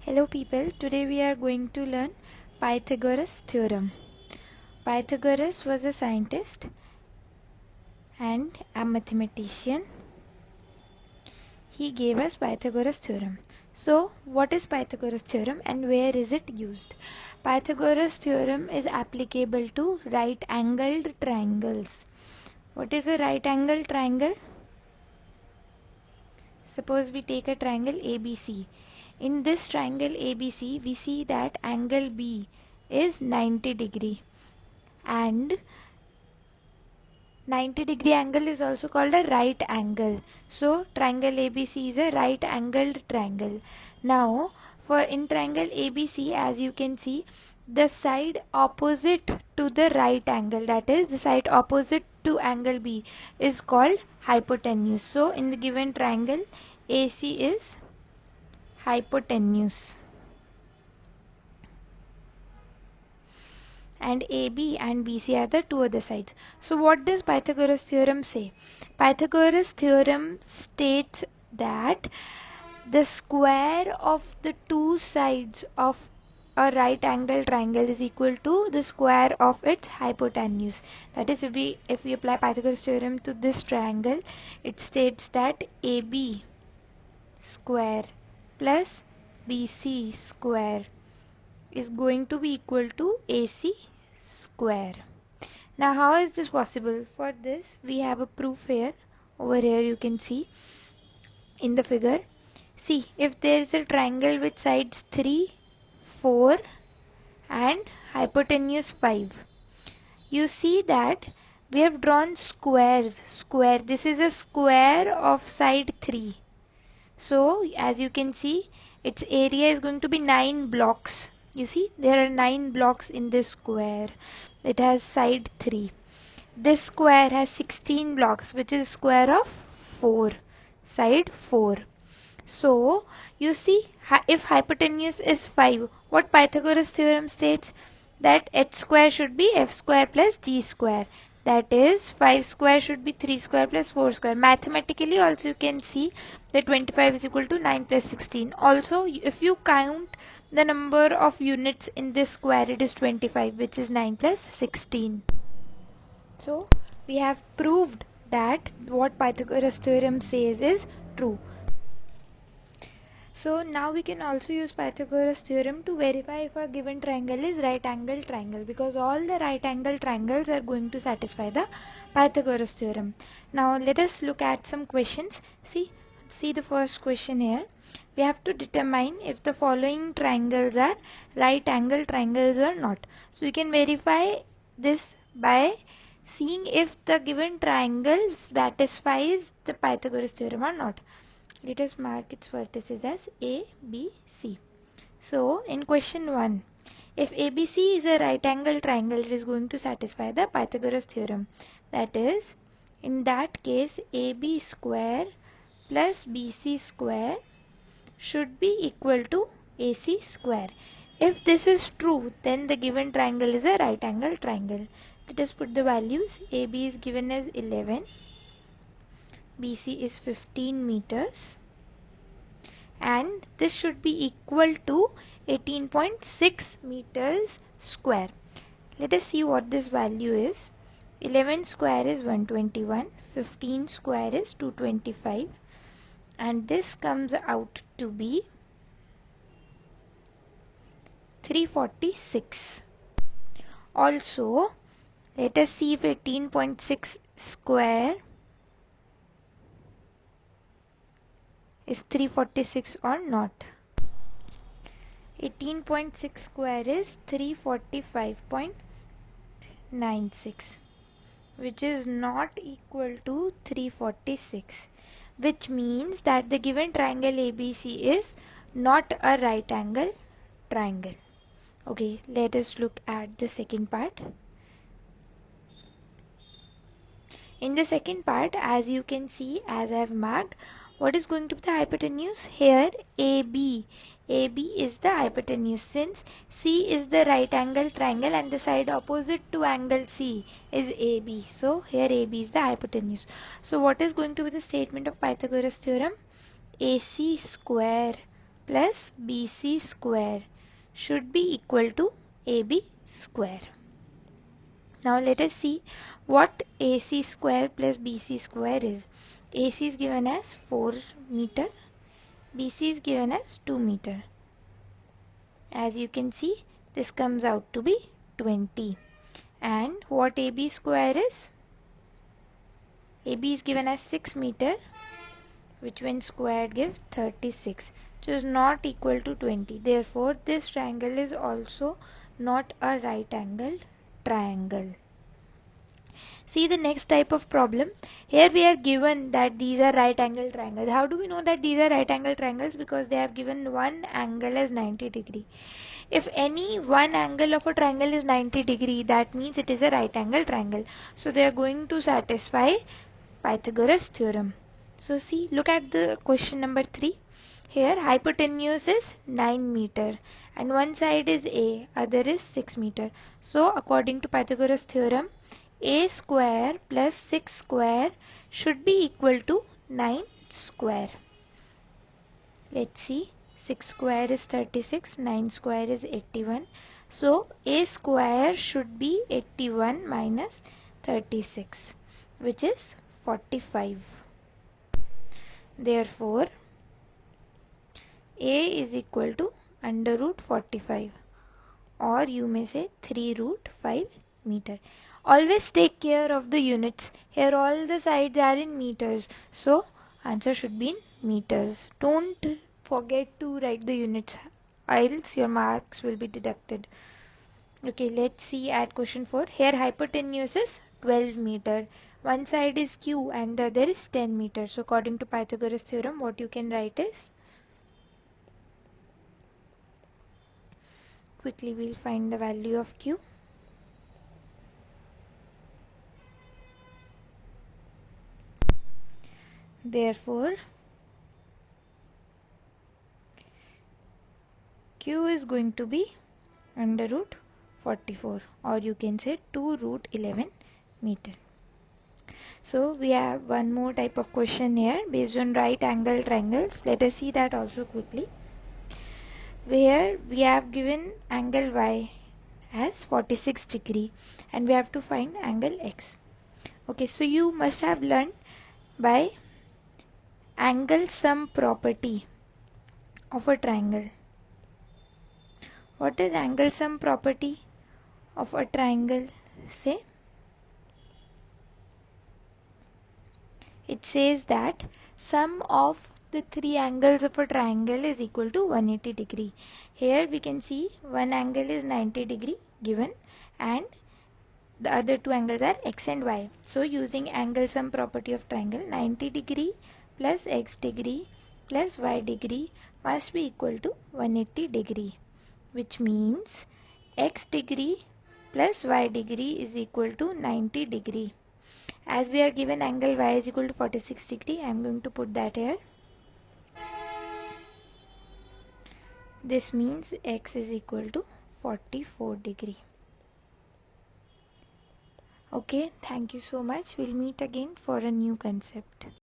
Hello people, today we are going to learn Pythagoras Theorem. Pythagoras was a scientist and a mathematician. He gave us Pythagoras Theorem. So, what is Pythagoras Theorem and where is it used? Pythagoras Theorem is applicable to right-angled triangles. What is a right-angled triangle? Suppose we take a triangle ABC. In this triangle ABC, we see that angle B is 90 degree and 90 degree angle is also called a right angle. So triangle ABC is a right angled triangle. Now in triangle ABC, as you can see, the side opposite to the right angle, that is the side opposite to angle B, is called hypotenuse. So in the given triangle AC is hypotenuse and AB and BC are the two other sides. So what does Pythagoras theorem say? Pythagoras theorem states that the square of the two sides of a right angle triangle is equal to the square of its hypotenuse. That is, if we apply Pythagoras theorem to this triangle, it states that AB square plus BC square is going to be equal to AC square. Now how is this possible? For this we have a proof here. Over here you can see in the figure. See, if there is a triangle with sides 3, 4 and hypotenuse 5, you see that we have drawn squares. This is a square of side 3. So as you can see, its area is going to be 9 blocks. You see, there are 9 blocks in this square. It has side 3. This square has 16 blocks, which is square of 4, side 4. So you see, if hypotenuse is 5, what Pythagoras theorem states? That h square should be f square plus g square. That is, 5 square should be 3 square plus 4 square. Mathematically also you can see that 25 is equal to 9 plus 16. Also, if you count the number of units in this square, it is 25, which is 9 plus 16. So we have proved that what Pythagoras theorem says is true. So now we can also use Pythagoras theorem to verify if a given triangle is right angle triangle, because all the right angle triangles are going to satisfy the Pythagoras theorem. Now let us look at some questions. See the first question here. We have to determine if the following triangles are right angle triangles or not. So we can verify this by seeing if the given triangle satisfies the Pythagoras theorem or not. Let us mark its vertices as A, B, C. So in question 1, if ABC is a right angle triangle, it is going to satisfy the Pythagoras theorem. That is, in that case, AB square plus BC square should be equal to AC square. If this is true, then the given triangle is a right angle triangle. Let us put the values. AB is given as 11. BC is 15 meters and this should be equal to 18.6 meters square. Let us see what this value is. 11 square is 121, 15 square is 225 and this comes out to be 346. Also, let us see if 18.6 square is 346 or not. 18.6 square is 345.96, which is not equal to 346, which means that the given triangle ABC is not a right angle triangle. Okay, let us look at the second part. In the second part, as you can see, as I have marked, what is going to be the hypotenuse? Here AB is the hypotenuse, since C is the right angle triangle and the side opposite to angle C is AB. So here AB is the hypotenuse. So what is going to be the statement of Pythagoras theorem? AC square plus BC square should be equal to AB square. Now let us see what AC square plus BC square is. AC is given as 4 meter, BC is given as 2 meter. As you can see, this comes out to be 20. And what AB square is? AB is given as 6 meter, which when squared give 36, which is not equal to 20. Therefore, this triangle is also not a right angled triangle. See the next type of problem. Here we are given that these are right angle triangles. How do we know that these are right angle triangles? Because they have given one angle as 90 degree. If any one angle of a triangle is 90 degree, that means it is a right angle triangle. So they are going to satisfy Pythagoras theorem. So see, look at the question number 3. Here hypotenuse is 9 meter and one side is A, other is 6 meter. So according to Pythagoras theorem, A square plus 6 square should be equal to 9 square. Let's see, 6 square is 36, 9 square is 81. So A square should be 81 minus 36, which is 45. Therefore, A is equal to under root 45, or you may say 3 root 5 meter. Always take care of the units. Here all the sides are in meters, so answer should be in meters. Don't forget to write the units, else your marks will be deducted. Okay, let's see at question 4. Here hypotenuse is 12 meter. One side is Q and the other is 10 meter. So according to Pythagoras theorem, what you can write is, quickly we'll find the value of Q. Therefore, Q is going to be under root 44, or you can say 2 root 11 meter. So we have one more type of question here based on right angle triangles. Let us see that also quickly. Where we have given angle Y as 46 degree and we have to find angle X. Okay, so you must have learned by angle sum property of a triangle. What is angle sum property of a triangle? Say, it says that sum of the three angles of a triangle is equal to 180 degree. Here we can see one angle is 90 degree given and the other two angles are X and Y. So using angle sum property of triangle, 90 degree plus X degree plus Y degree must be equal to 180 degree, which means X degree plus Y degree is equal to 90 degree. As we are given angle Y is equal to 46 degree, I am going to put that here. This means X is equal to 44 degree. Okay, thank you so much. We'll meet again for a new concept.